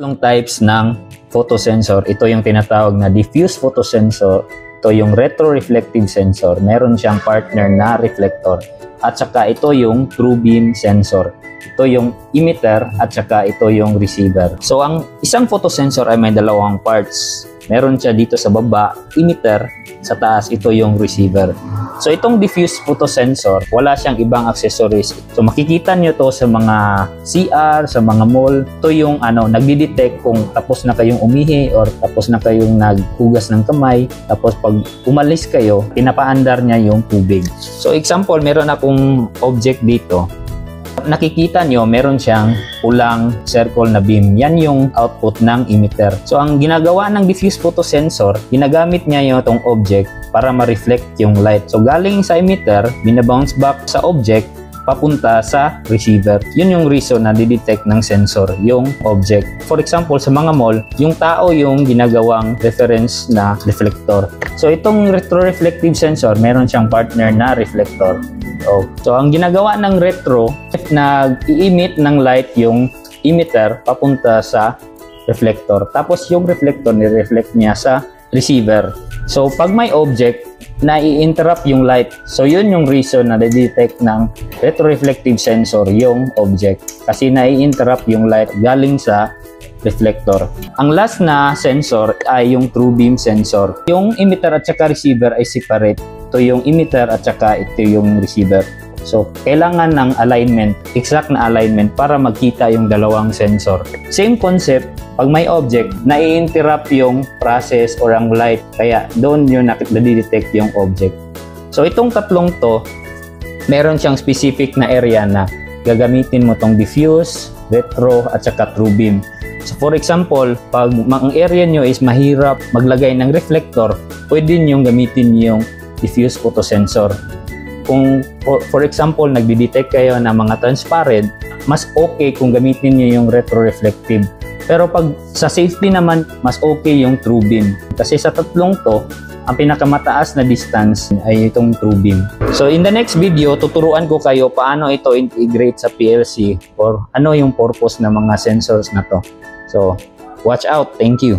Yung types ng photosensor, ito yung tinatawag na diffuse photosensor, ito yung retroreflective sensor, meron siyang partner na reflector, at saka ito yung true beam sensor. Ito yung emitter at saka ito yung receiver. So ang isang photosensor ay may dalawang parts. Meron siya dito sa baba, emitter, sa taas ito yung receiver. So itong diffuse photosensor, wala siyang ibang accessories. So makikita nyo to sa mga CR, sa mga mall. Ito yung nagdi-detect kung tapos na kayong umihi or tapos na kayong naghugas ng kamay. Tapos pag umalis kayo, pinapaandar niya yung tubig. So example, meron akong object dito. Nakikita nyo, meron siyang pulang circle na beam. Yan yung output ng emitter. So, ang ginagawa ng diffuse photosensor, ginagamit niya yung itong object para ma-reflect yung light. So, galing sa emitter, binabounce back sa object, papunta sa receiver. Yun yung reason na didetect ng sensor, yung object. For example, sa mga mall, yung tao yung ginagawang reference na reflector. So, itong retroreflective sensor, meron siyang partner na reflector. So, ang ginagawa ng retro, nag-i-emit ng light yung emitter papunta sa reflector. Tapos, yung reflector, ni-reflect niya sa receiver. So, pag may object, na-i-interrupt yung light. So, yun yung reason na detect ng retroreflective sensor yung object. Kasi na-i-interrupt yung light galing sa reflector. Ang last na sensor ay yung true beam sensor. Yung emitter at saka receiver ay separate. Ito yung emitter at saka ito yung receiver. So, kailangan ng alignment, exact na alignment para magkita yung dalawang sensor. Same concept, pag may object, nai-interrupt yung process or ang light, kaya doon yun na-detect yung object. So, itong tatlong to, meron siyang specific na area na gagamitin mo tong diffuse, retro, at saka true beam. So, for example, pag ang area nyo is mahirap maglagay ng reflector, pwede nyo gamitin yung diffuse photosensor. Kung, for example, nagdi-detect kayo ng mga transparent, mas okay kung gamitin nyo yung retroreflective. Pero pag sa safety naman, mas okay yung true beam. Kasi sa tatlong to, ang pinakamataas na distance ay itong true beam. So in the next video, tuturuan ko kayo paano ito integrate sa PLC or ano yung purpose ng mga sensors na to. So watch out. Thank you.